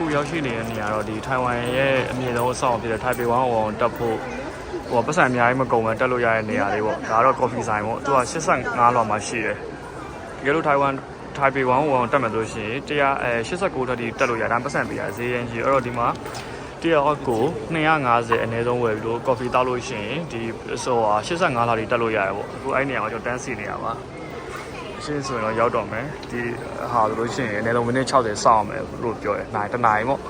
အခုရောက်ရှိနေတဲ့နေရာတော့ဒီထိုင်ဝမ်ရဲ့အမြင့်ဆုံးအဆောင်ဖြစ်တဲ့ Taipei 101တက်ဖို့ဟိုပတ်စံအများကြီးမကုန်ပဲတက်လို့ရတဲ့နေရာလေးပေါ့ဒါကတော့ coffee ဆိုင်ပေါ့သူက85လောက်မှရှိတယ်တကယ်လို့ထိုင်ဝမ် Taipei 101တက်မယ်ဆိုရှင်189ထက်ထိတက်လို့ရတာပတ်စံပေးရဈေးရင်းကြီးအဲ့တော့ဒီမှာတရားကို250အနည်းဆုံးဝယ်ပြီးတော့ coffee တောက်လို့ရှိရင်ဒီဆို85လောက်ထိတက်လို့ရတယ်ပေါ့အခုအဲ့နေရာမှာကျွန်တော်တန်းစီနေရပါရှင်းဆိုရင်တော့ရောက်တော့မယ်ဒီဟာဆိုလို့ရှိရင်အနည်းဆုံးမိနစ်60စောင့်မယ်လို့ပြောတယ်နိုင်တနိုင်ပေါ့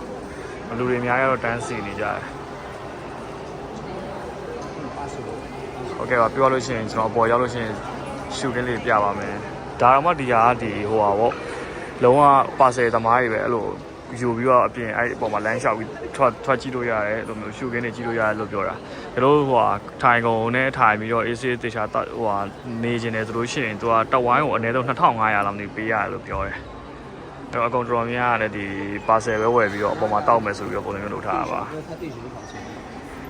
လူတွေအများကြီးတော့တန်းစီနေကြတယ်โอเคပါပြောလို့ရှိရင်ကျွန်တော်ပေါ်ရောက်လို့ရှိရင်ရှူကင်းလေးပြပါမယ်ဒါတော့မှဒီဟာဒီဟိုပါပေါ့လုံးဝပါဆယ်သမားတွေပဲအဲ့လိုယူပြီးတော့အပြင်အဲ့အပေါ်မှာလမ်းလျှောက်ပြီးထွက်ကြည့်လို့ရတယ်အဲ့လိုမျိုးရှူကင်းတွေကြည့်လို့ရတယ်လို့ပြောတာဒါလို့ဟိုဟာထိုင်ကုန်နဲ့ထိုင်ပြီးတော့ AC တေချာဟိုဟာနေခြင်းတယ်ဆိုလို့ရှိရင်သူကတက်ဝိုင်းကိုအနည်းဆုံး2500လောက်နေပေးရတယ်လို့ပြောတယ်အဲ့တော့အကုန်တော်များရတယ်ဒီပါဆယ်ပဲဝယ်ပြီးတော့အပေါ်မှာတောက်မယ်ဆိုပြီးတော့ပုံစံမျိုးလုပ်ထားတာပါ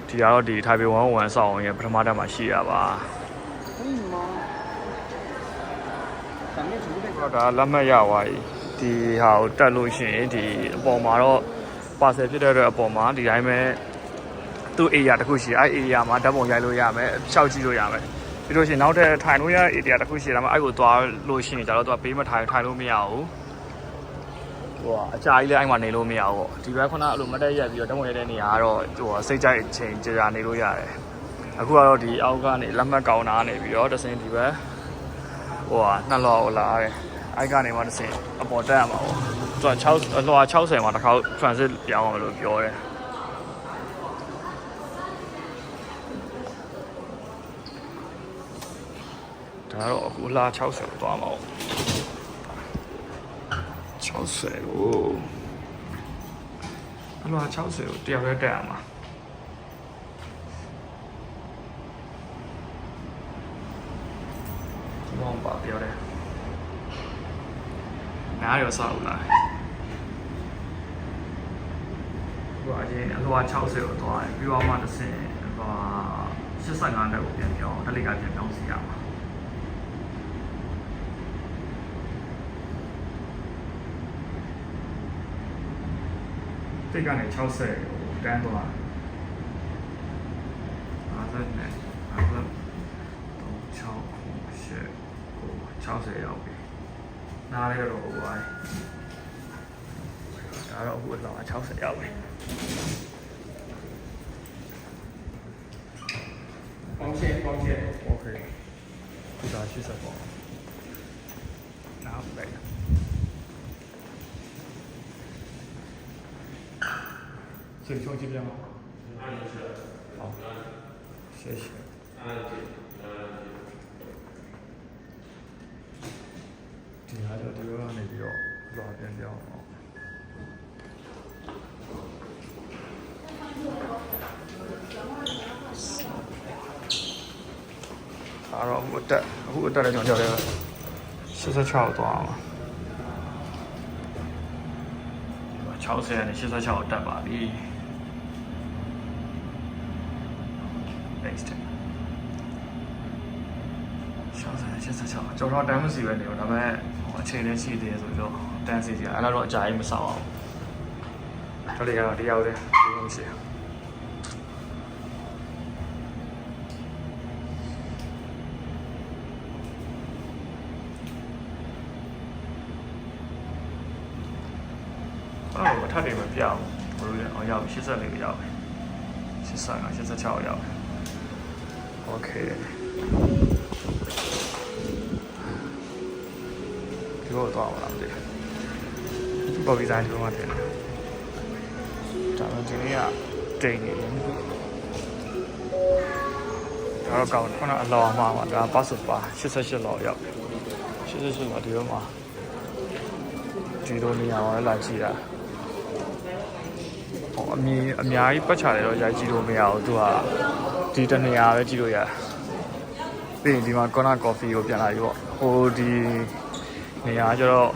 ဒီကတော့ဒီ Taipei 101ဆောင်းရဲ့ပထမတက်မှာရှိရပါဒါလက်မှတ်ရသွားပြီဒီဟာကိုတက်လို့ရှိရင်ဒီအပေါ်မှာတော့ပါဆယ်ဖြစ်တဲ့အတွက်အပေါ်မှာဒီတိုင်းပဲသူ့ area တစ်ခုရှိအဲ့ area မှာဓာတ်ပုံရိုက်လို့ရမယ်ရှောက်ကြည့်လို့ရမယ်ပြီးလို့ရှိရင်နောက်ထပ်ထိုင်လို့ရ area တစ်ခုရှိတယ်မှာအဲ့ကိုသွားလို့ရှိရင်ကျတော့သူကပေးမထိုင်လို့မရဘူးဟိုအကြာကြီးလည်းအဲ့မှာနေလို့မရဘူးပေါ့ဒီဘက်ခုနအဲ့လိုမတက်ရက်ပြီးတော့ဓာတ်ပုံရိုက်တဲ့နေရာကတော့ဟိုစိတ်ကြိုက်အချိန်ကြာနေလို့ရတယ်အခုကတော့ဒီအောက်ကနေလက်မှတ်ကောင်တာနေပြီးတော့တစင်ဒီဘက်ဟိုနှစ်လောလာတယ်အဲ့ကနေမှတစ်စင်အပေါ်တက်ရမှာပေါ့သူက60လွှာ60မှာတစ်ခါ transit ပြောင်းအောင်လို့ပြောတယ်ဒါတော့အခုလာ60ကိုသွားမှာပေါ့60ကိုအလွှာ60ကိုတရားပဲတက်ရမှာဒီမောင်ပါပြောတယ်နားရောစောက်လာဟိုအရင်အလွှာ60ကိုသွားတယ်ပြီးတော့မှတစ်ဆင့်ဟို85တက်ကိုပြန်ပြောင်းဓာတ်လိကပြန်ပြောင်းစီရမှာတိတ်ကနေ60ကိုတန်းသွား50နဲ့50 60ရောက်ပြီနားလေးတော့ဟိုပါဒါတော့အခုတော့60ရောက်ပြီပေါင်းချက်โอเคဒီက80ပေါ့နားလိုက်这里兄这边吗？好，谢谢。底下就这个那个拉边掉啊。然后我带来讲叫这个46多啊。60နဲ့86တက်ပါပြီ next 86ကျွန်တော်တန်းမစီပဲနေတော့ဒါပေမဲ့အချိန်လည်းရှိသေးတယ်ဆိုတော့တန်းစီစီအဲ့တော့အကြာကြီးမဆောက်အောင်ဒါလေးကတော့တရားဦးတယ်ဒီလိုရှိထပ်တွေမပြောင်းဘယ်လိုလဲအောင်ရောက်84ကိုရောက်ပြီ85 86ရောက်ပြီโอเคဒီလိုတော့အောင်လားမသိဘူးပေါ်ဗီဇိုင်းဒီလိုမှထင်တယ်ဒါမှဒီနေ့ကတိတ်နေတယ်ဒါတော့ကောင်းခုနအလောမှာပါဒါပတ်စပါ88လောက်ရောက်ပြီ88လောက်ဒီလိုမှာဒီလိုနေရာမှာလာကြည့်တာအများကြီးပတ်ချတယ်တော့ရိုက်ကြည့်လို့မရဘူးသူကဒီတနေရာပဲကြည့်လို့ရပြီးရင်ဒီမှာ corner coffee ကိုပြန်လာပြီးပေါ့ဟိုဒီနေရာကျတော့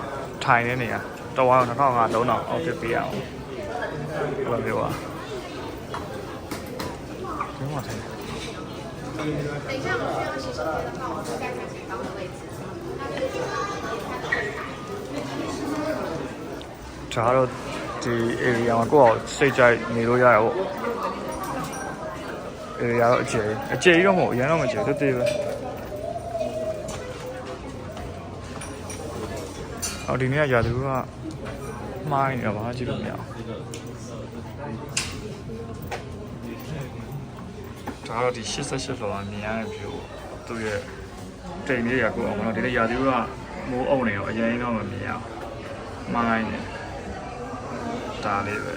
ထိုင်နေနေရတော့2500 3000အောက်ဖြစ်ပေးရအောင်ဘယ်လိုမျိုးอ่ะဒီမှာထိုင်等一下我需要洗手间的话我就在看前方的位置ဒါတော့ ဒီ area မှာကိုယ့်အောင်စိတ်ကြိုက်နေလို့ရတယ်ပေါ့ area တော့အကျယ်ကြီးတော့မဟုတ်အရင်တော့မကျယ်တက်သေးပဲအော်ဒီနေ့ကရာသူကမှားနေတာပါကြည့်လို့မရအောင်ဒါတော့ဒီ88လောမြင်ရတဲ့ view သူ့ရဲ့တိမ်လေးရကိုအောင်မလို့ဒီနေ့ရာသူကမိုးအုံနေတော့အရင်တော့မမြင်ရအောင်မှားနေဒါလေးပဲ